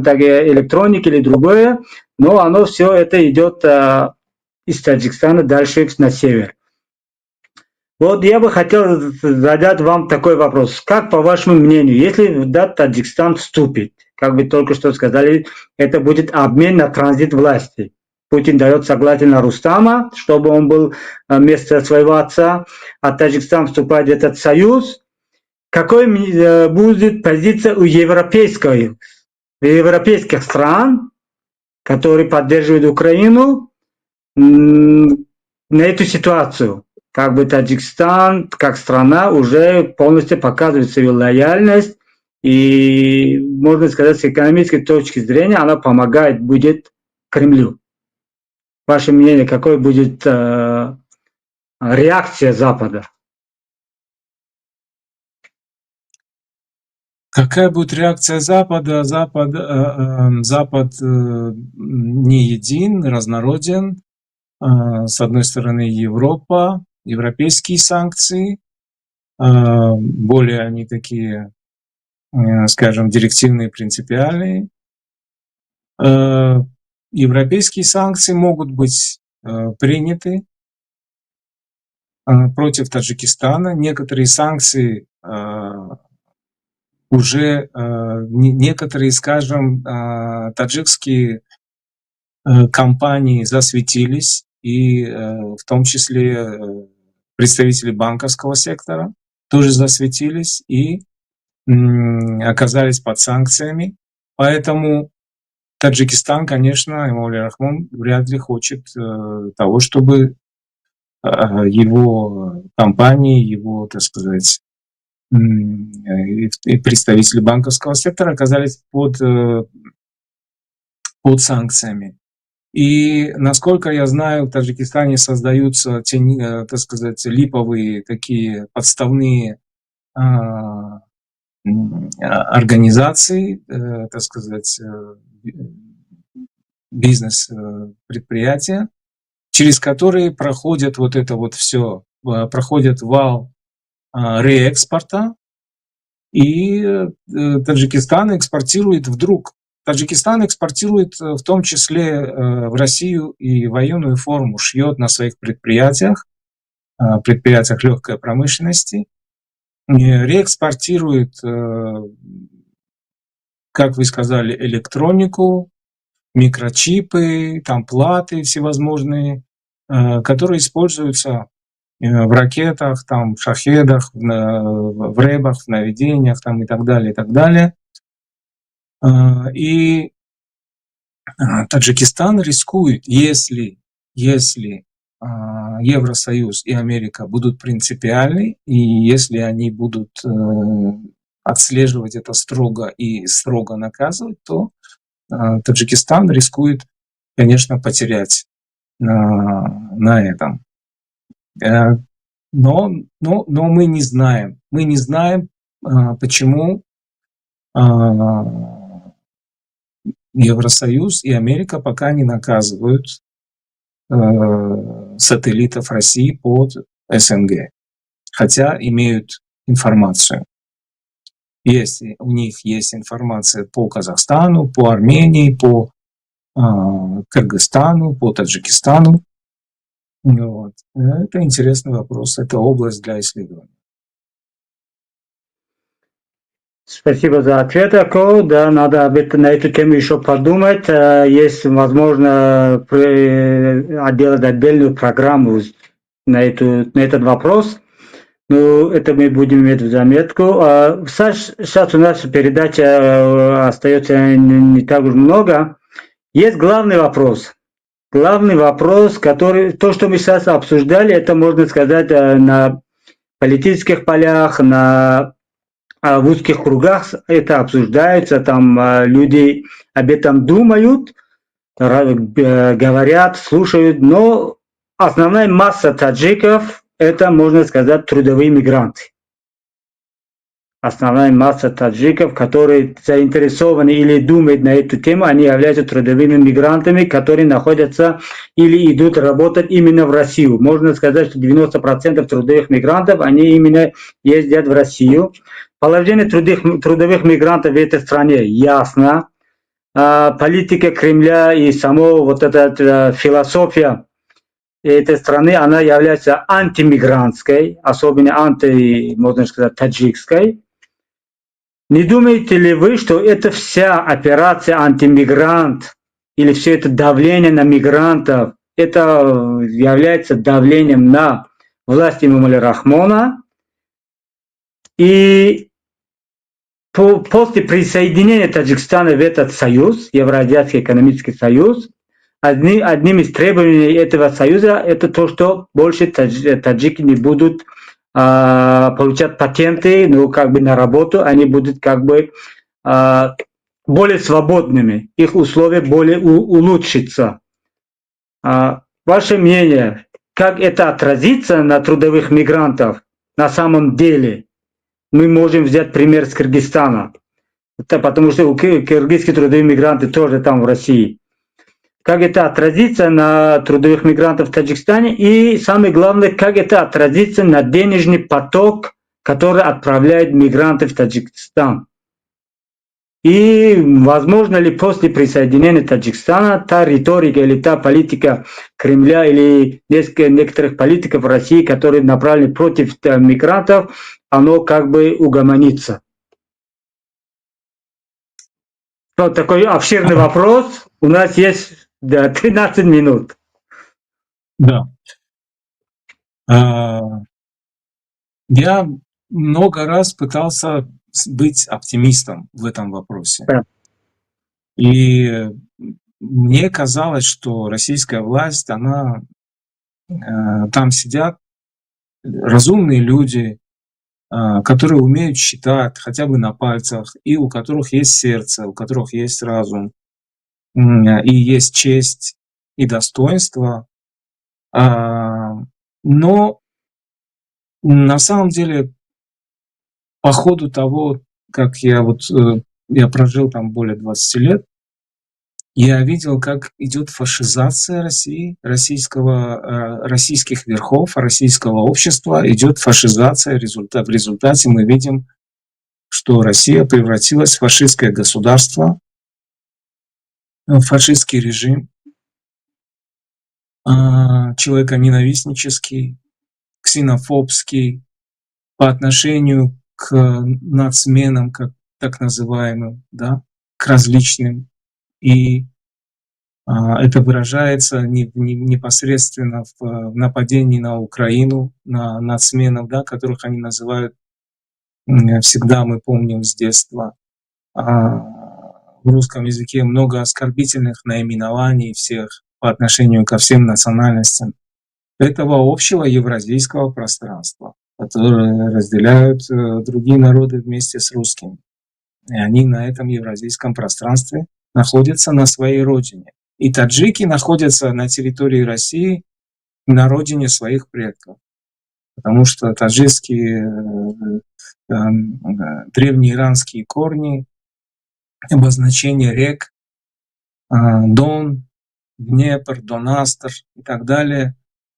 так, электроники или другое, но оно все это идет из Таджикистана дальше на север. Вот я бы хотел задать вам такой вопрос. Как, по вашему мнению, если Таджикистан вступит, как вы только что сказали, это будет обмен на транзит власти. Путин дает согласие на Рустама, чтобы он был вместо своего отца, а Таджикистан вступает в этот союз. Какой будет позиция у европейских стран, которые поддерживают Украину, на эту ситуацию? Как бы Таджикистан, как страна, уже полностью показывает свою лояльность, и, можно сказать, с экономической точки зрения она помогает будет Кремлю. Ваше мнение, какой будет реакция Запада? Какая будет реакция Запада? Запад не един, разнороден. С одной стороны, Европа, европейские санкции, более они такие, скажем, директивные, принципиальные. Европейские санкции могут быть приняты против Таджикистана. Некоторые санкции уже, некоторые, скажем, таджикские компании засветились, и в том числе представители банковского сектора тоже засветились и оказались под санкциями. Поэтому Таджикистан, конечно, Эмомали Рахмон вряд ли хочет того, чтобы его компании, его, так сказать, и представители банковского сектора оказались под санкциями. И, насколько я знаю, в Таджикистане создаются, так сказать, липовые такие подставные организации, так сказать, бизнес-предприятия, через которые проходят вот это вот все, проходит вал реэкспорта, и Таджикистан экспортирует Таджикистан экспортирует в том числе в Россию и военную форму, шьет на своих предприятиях легкой промышленности, реэкспортирует, как вы сказали, электронику, микрочипы, там платы всевозможные, которые используются в ракетах, там, в шахедах, в рэбах, в наведениях там, и так далее, и так далее. И Таджикистан рискует, если Евросоюз и Америка будут принципиальны, и если они будут отслеживать это строго и строго наказывать, то Таджикистан рискует, конечно, потерять на этом. Но мы не знаем, почему Евросоюз и Америка пока не наказывают сателлитов России под СНГ, хотя имеют информацию. У них есть информация по Казахстану, по Армении, по Кыргызстану, по Таджикистану. Вот. Это интересный вопрос, это область для исследования. Спасибо за ответ, Ако. Да, надо на эту тему еще подумать. Есть возможно делать отдельную программу на этот вопрос. Ну, это мы будем иметь в заметку. Сейчас у нас передача остается не так уж много. Есть главный вопрос. Главный вопрос, то, что мы сейчас обсуждали, это, можно сказать, на политических полях, в узких кругах это обсуждается, там люди об этом думают, говорят, слушают, но основная масса таджиков это, можно сказать, трудовые мигранты. основная масса таджиков, которые заинтересованы или думают на эту тему, они являются трудовыми мигрантами, которые находятся или идут работать именно в Россию. Можно сказать, что 90% трудовых мигрантов, они именно ездят в Россию. Положение трудовых мигрантов в этой стране ясно. Политика Кремля и само вот эта философия этой страны, она является антимигрантской, особенно можно сказать, таджикской. Не думаете ли вы, что эта вся операция антимигрант или все это давление на мигрантов, это является давлением на власть Эмомали Рахмона? И после присоединения Таджикистана в этот союз, Евразийский экономический союз, одним из требований этого союза это то, что больше таджики не будут получать патенты, ну, как бы на работу, они будут как бы более свободными, их условия более улучшатся. Ваше мнение, как это отразится на трудовых мигрантов на самом деле? Мы можем взять пример с Кыргызстана, потому что кыргызские трудовые мигранты тоже там в России. Как это отразится на трудовых мигрантов в Таджикистане и, самое главное, как это отразится на денежный поток, который отправляет мигранты в Таджикистан. И возможно ли после присоединения Таджикистана та риторика или та политика Кремля или некоторых политиков в России, которые направлены против мигрантов, оно как бы угомонится? Вот такой обширный вопрос. У нас есть 13 минут. Да. Я много раз пытался быть оптимистом в этом вопросе. Да. И мне казалось, что российская власть, она там сидят разумные люди, которые умеют считать хотя бы на пальцах, и у которых есть сердце, у которых есть разум, и есть честь и достоинство. Но на самом деле, по ходу того, как я прожил там более 20 лет, я видел, как идет фашизация России, российских верхов, российского общества, идет фашизация. В результате мы видим, что Россия превратилась в фашистское государство, в фашистский режим, человеконенавистнический, ксенофобский по отношению к нацменам, как так называемым, да, к различным. И это выражается непосредственно в нападении на Украину, на нацменов, да, которых они называют, всегда мы помним с детства, в русском языке много оскорбительных наименований всех по отношению ко всем национальностям этого общего евразийского пространства, которое разделяют другие народы вместе с русскими. И они на этом евразийском пространстве находятся на своей родине. И таджики находятся на территории России, на родине своих предков. Потому что таджикские древнеиранские корни, обозначение рек, Дон, Днепр, Донастр и так далее,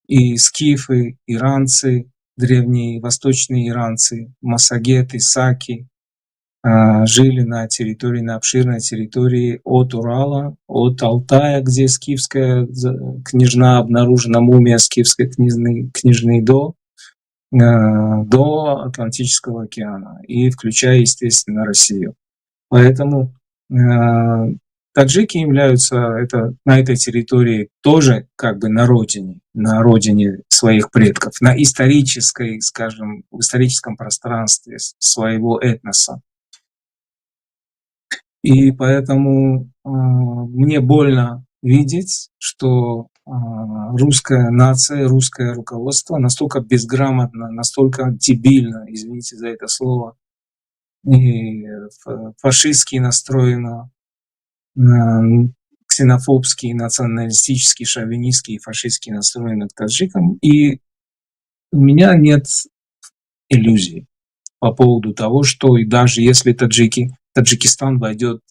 и скифы, иранцы, древние восточные иранцы, массагеты, саки, жили на обширной территории от Урала, от Алтая, где скифская княжна обнаружена, мумия скифской княжны до Атлантического океана, и включая, естественно, Россию. Поэтому таджики являются на этой территории тоже как бы на родине своих предков, на исторической, скажем, в историческом пространстве своего этноса. И поэтому мне больно видеть, что русская нация, русское руководство настолько безграмотно, настолько дебильно, извините за это слово, и фашистски настроено, ксенофобский, националистический, шовинистский и фашистски настроено к таджикам. И у меня нет иллюзий. по поводу того, что и даже если Таджикистан войдет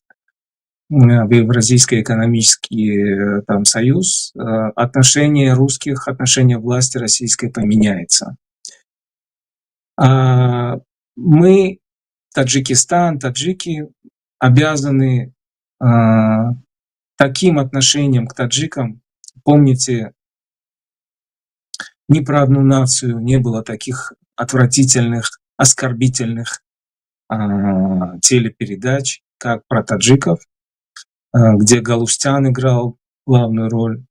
в Евразийский экономический там, союз, отношение русских, отношение власти российской поменяется. Мы, Таджикистан, таджики, обязаны таким отношением к таджикам. Помните, ни про одну нацию не было таких отвратительных, оскорбительных телепередач, как про таджиков, где Галустян играл главную роль,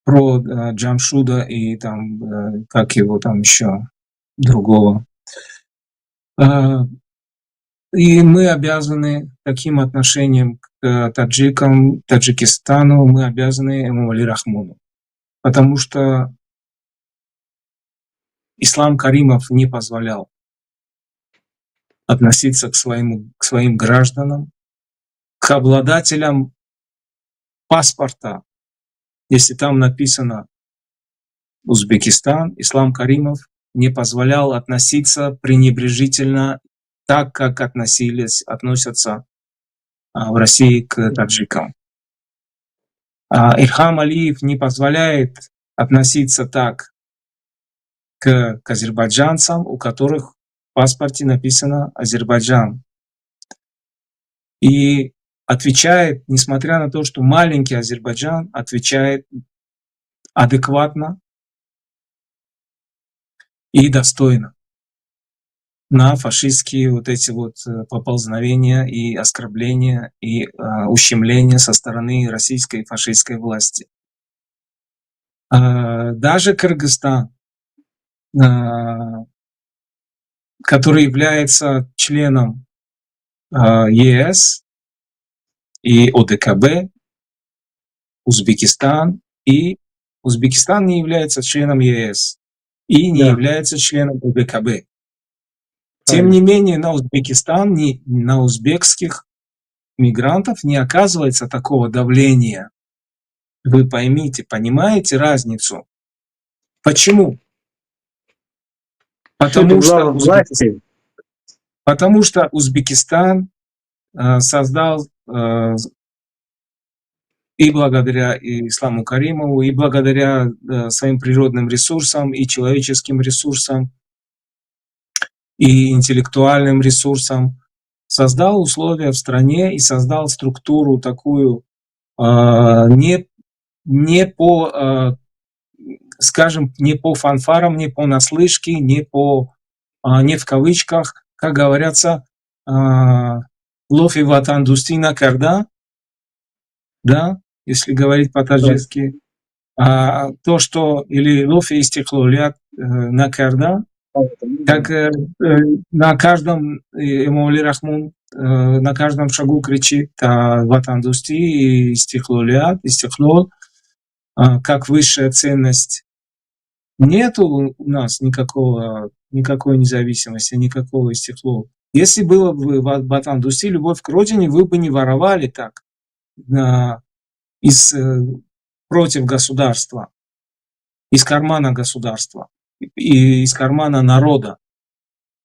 про Джамшуда и там, как его там еще, другого. И мы обязаны таким отношением к таджикам, Таджикистану, мы обязаны Эмомали Рахмону. Потому что Ислам Каримов не позволял относиться к своим гражданам, к обладателям паспорта. Если там написано Узбекистан, Ислам Каримов не позволял относиться пренебрежительно так, как относятся в России к таджикам. Ильхам Алиев не позволяет относиться так к азербайджанцам, у которых в паспорте написано Азербайджан. И отвечает, несмотря на то, что маленький Азербайджан отвечает адекватно и достойно на фашистские вот эти вот поползновения и оскорбления и ущемления со стороны российской фашистской власти. Даже Кыргызстан, который является членом ЕС и ОДКБ, Узбекистан не является членом ЕС и не является членом ОДКБ. Тем не менее, на Узбекистан, на узбекских мигрантов не оказывается такого давления. Вы понимаете разницу? Почему? Потому что Узбекистан создал и благодаря Исламу Каримову, и благодаря своим природным ресурсам, и человеческим ресурсам, и интеллектуальным ресурсам, создал условия в стране и создал структуру такую не по фанфарам, не по наслышке, не в кавычках, как говорится, лофи ватан дустина карда, да, если говорить по-таджикски, то, что или лофи истихлолят на карда, как на каждом Эмомали Рахмон на каждом шагу кричит ватан дусти и истихлол, как высшая ценность. Нету у нас никакой независимости, никакого истихлол. Если было бы ватан дусти, любовь к родине, вы бы не воровали так против государства, из кармана государства и из кармана народа.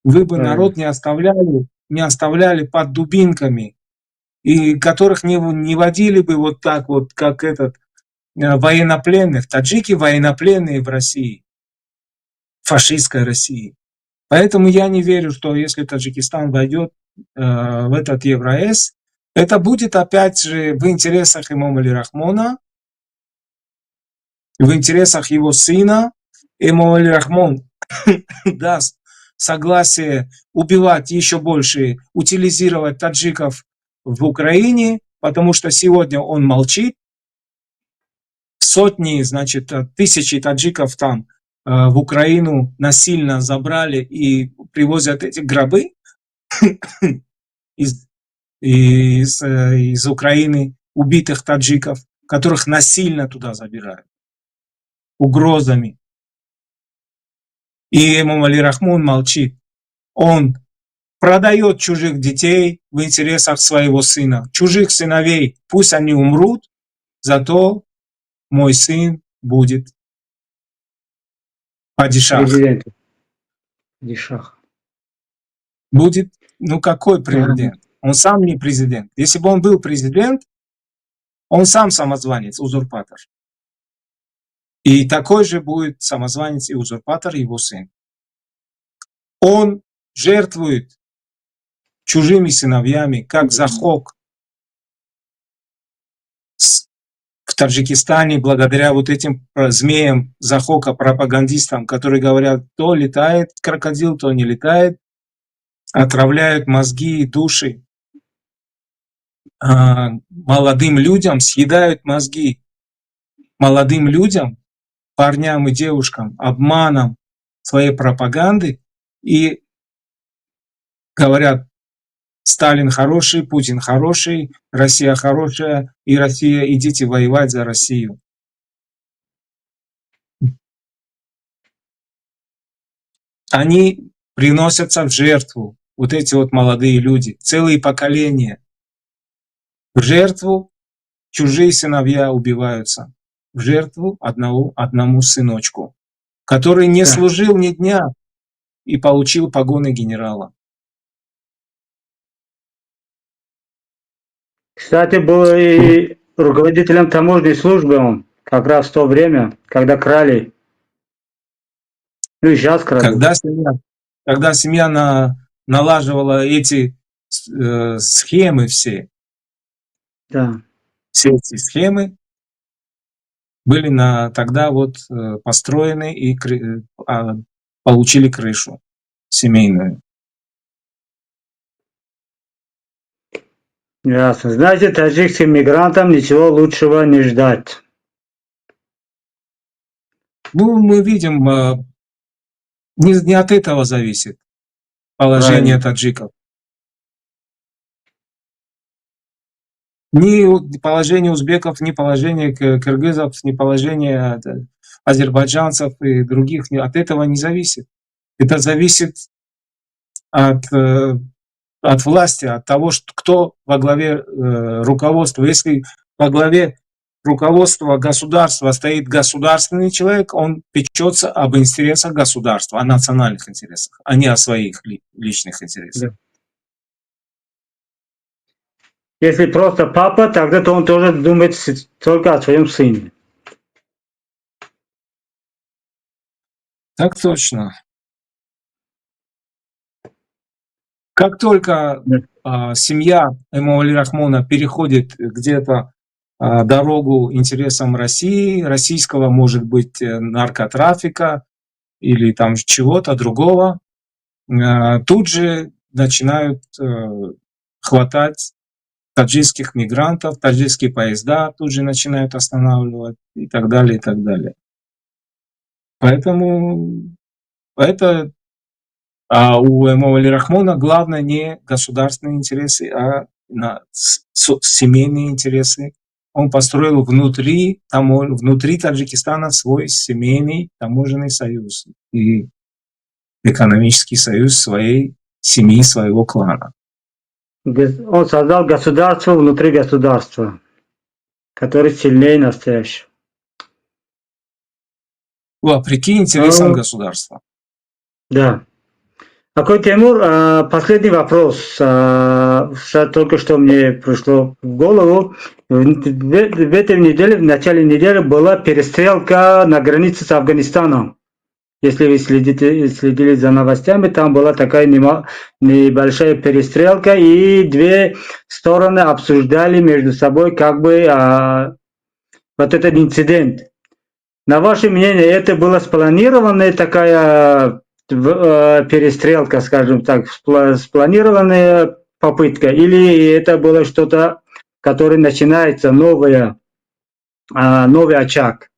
Вы бы народ не оставляли под дубинками, и которых не водили бы вот так вот, как военнопленных. Таджики военнопленные в России, фашистской России. Поэтому я не верю, что если Таджикистан войдет в этот Евроэс, это будет опять же в интересах Эмомали Рахмона, в интересах его сына. Эмомали Рахмон даст согласие убивать еще больше, утилизировать таджиков в Украине, потому что сегодня он молчит. Сотни, тысячи таджиков там в Украину насильно забрали и привозят эти гробы из Украины, убитых таджиков, которых насильно туда забирают, угрозами. И Эмомали Рахмон молчит. Он продает чужих детей в интересах своего сына. Чужих сыновей, пусть они умрут, зато мой сын будет падишах. Падишах. Будет, ну какой президент? Он сам не президент. Если бы он был президент, он сам самозванец, узурпатор. И такой же будет самозванец и узурпатор его сын. Он жертвует чужими сыновьями, как Захок в Таджикистане, благодаря вот этим змеям Захока, пропагандистам, которые говорят, то летает крокодил, то не летает, отравляют мозги и души молодым людям, съедают мозги молодым людям, парням и девушкам, обманом своей пропаганды и говорят, Сталин хороший, Путин хороший, Россия хорошая, и Россия, идите воевать за Россию. Они приносятся в жертву, вот эти вот молодые люди, целые поколения. В жертву чужие сыновья убиваются, в жертву одному сыночку, который не служил ни дня и получил погоны генерала. Кстати, был и руководителем таможенной службы он, как раз в то время, когда крали. Ну и сейчас крадут. Когда семья налаживала эти схемы все, Да. все эти схемы были тогда вот построены и получили крышу семейную. Ясно. Значит, таджикским мигрантам ничего лучшего не ждать. Ну, мы видим, не от этого зависит положение таджиков. Ни положение узбеков, ни положение кыргызов, ни положение азербайджанцев и других от этого не зависит. Это зависит от власти, от того, кто во главе руководства. Если во главе руководства государства стоит государственный человек, он печется об интересах государства, о национальных интересах, а не о своих личных интересах. Да. Если просто папа, тогда то он тоже думает только о своем сыне. Так точно. Как только семья Эмомали Рахмона переходит где-то дорогу интересам России, российского, может быть, наркотрафика или там чего-то другого, тут же начинают хватать таджикских мигрантов, таджикские поезда тут же начинают останавливать и так далее, и так далее. Поэтому у Эмомали Рахмона главное не государственные интересы, а семейные интересы. Он построил внутри Таджикистана свой семейный таможенный союз и экономический союз своей семьи, своего клана. Он создал государство внутри государства, которое сильнее настоящего. Вопреки интересам государства. Да. Акой Тимур, последний вопрос. Только что мне пришло в голову. В этой неделе, в начале недели была перестрелка на границе с Афганистаном. Если вы следили за новостями, там была такая небольшая перестрелка, и две стороны обсуждали между собой как бы вот этот инцидент. На ваше мнение, это была спланированная такая перестрелка, скажем так, спланированная попытка, или это было что-то, которое начинается новый очаг,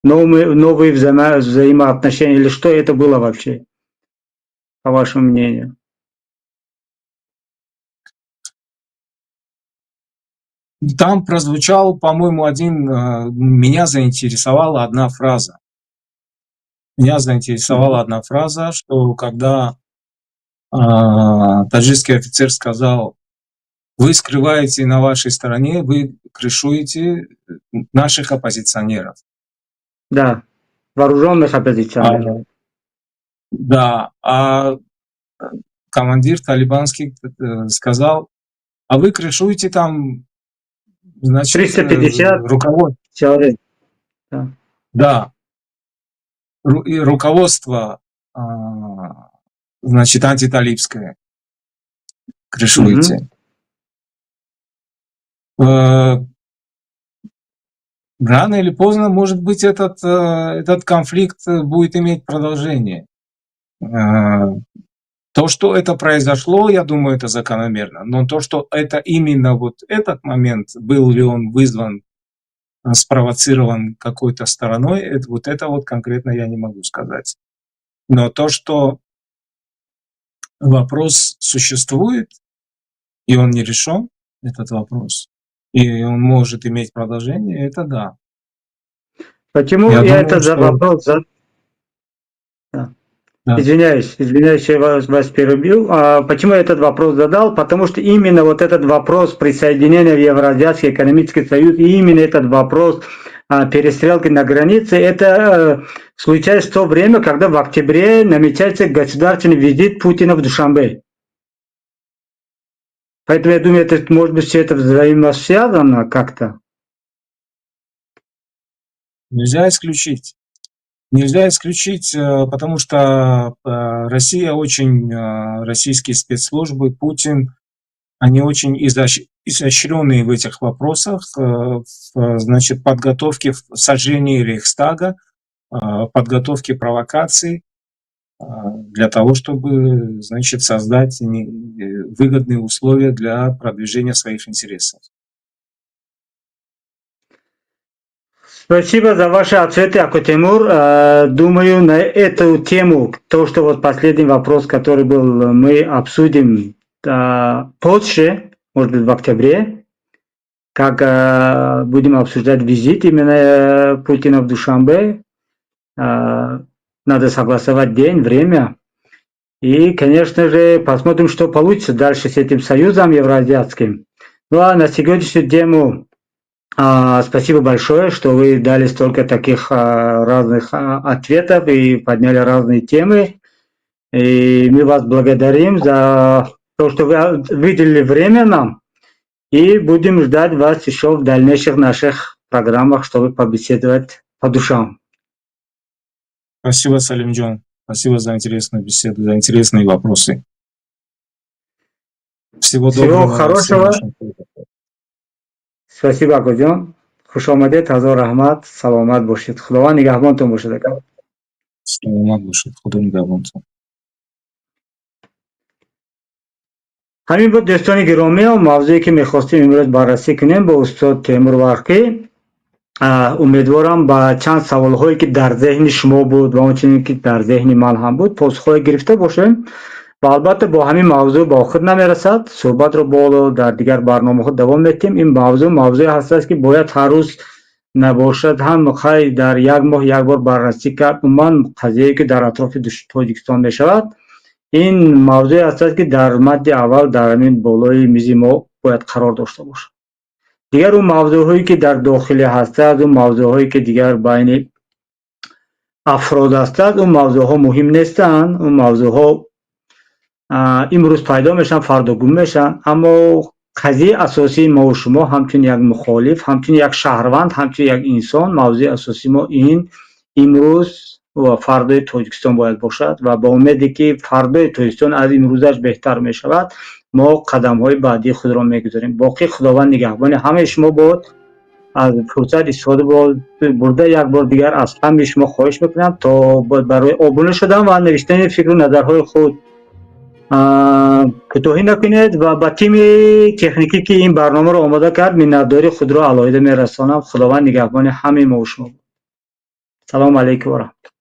новые взаимоотношения, или что это было вообще, по вашему мнению? Там прозвучал, по-моему, меня заинтересовала одна фраза. Меня заинтересовала одна фраза, что когда таджикский офицер сказал, вы скрываете на вашей стороне, вы крышуете наших оппозиционеров. Да, вооруженных оппозиционеров. Да, а командир талибанский сказал, а вы крышуете там, значит, 350 руководство. человек. Да. Да, и руководство, значит, антиталибское крышуете. Рано или поздно, может быть, этот конфликт будет иметь продолжение. То, что это произошло, я думаю, это закономерно. Но то, что это именно вот этот момент, был ли он вызван, спровоцирован какой-то стороной, это вот конкретно я не могу сказать. Но то, что вопрос существует, и он не решен, этот вопрос, и он может иметь продолжение, это да. Почему Я я думаю, этот что... вопрос... Да. Извиняюсь, я вас перебил. Почему я этот вопрос задал? Потому что именно вот этот вопрос присоединения в Евразийский экономический союз, и именно этот вопрос перестрелки на границе, это случается в то время, когда в октябре намечается государственный визит Путина в Душанбе. Поэтому я думаю, это может быть все это взаимосвязано как-то. Нельзя исключить. Нельзя исключить, потому что Россия очень, российские спецслужбы, Путин, они очень изощренные в этих вопросах, значит, подготовке сожжения Рейхстага, подготовке провокаций для того, чтобы, значит, создать выгодные условия для продвижения своих интересов. Спасибо за ваши ответы, Акутемур. Думаю, на эту тему, то, что вот последний вопрос, который был, мы обсудим позже, может быть, в октябре, как будем обсуждать визит именно Путина в Душанбе. Надо согласовать день, время. И, конечно же, посмотрим, что получится дальше с этим союзом евразийским. Ну а на сегодняшнюю тему спасибо большое, что вы дали столько таких разных ответов и подняли разные темы. И мы вас благодарим за то, что вы выделили время нам. И будем ждать вас еще в дальнейших наших программах, чтобы побеседовать по душам. Спасибо, Салимджон. Спасибо за интересную беседу, за интересные вопросы. Всего доброго. Хорошего. Спасибо, Акуджон. Хуш омадед, ҳазор раҳмат, саломат бошед. Худованд нигаҳбонтон бошад. Саломат бошед. Худо нигаҳбонтон. ҳамин буд дӯстони гиромӣ, мавзӯе ки мехостем имрӯз баррасӣ кунем бо устод Темур Варқӣ. Умедворам ба чанд саволҳое ки дар зеҳни шумо буд ва он чизе ки дар зеҳни ман ҳам буд посухҳое гирифта бошем. ва албатта бо ҳамин мавзӯъ ба охир намерасад. Суҳбатро боло дар дигар барномаҳо давом медиҳем. Ин мавзӯъе ҳастааст ки бояд ҳар рӯз набошад ҳам хай дар як моҳ як бор баррасӣ кард. Умуман қазие ки дар атрофи Тоҷикистон мешавад, ин мавзӯъе ҳастааст ки дар мадди аввал дар ҳамин болои мизи мо бояд қарор дошта бошад. дигар он мавзӯъҳое ки дар дохилӣ ҳастааст, он мавзӯъҳое ки дигар байни афрод ҳастааст, он мавзӯъҳо муҳим нестанд. Он мавзӯъҳо имрӯз пайдо мешаванд, фардо гум мешаванд. Аммо қазияи асосии мо шумо ҳамчун як мухолиф, ҳамчун як шаҳрванд, ҳамчун як инсон, мавзӯи асосии мо ин имрӯз ва фардои Тоҷикистон бояд бошад ва ба умеде ки фардои Тоҷикистон аз имрӯзаш беҳтар мешавад, мо қадамҳои баъдии худро мегузорем. Боқӣ Худованд нигаҳбони ҳамаи шумо бод. аз фурсат истифода бурда як бор дигар аз ҳамаи шумо хоҳиш мекунам, то барои обуна шудан ва навиштани фикру назарҳои худ кӯтоҳӣ накунед ва ба тими техникӣ ки ин барномаро омода кард миннатдории худро алоҳида мерасонам. Худованд нигаҳбони ҳамаи мо шумо. Салому алайкум ва раҳматуллоҳ.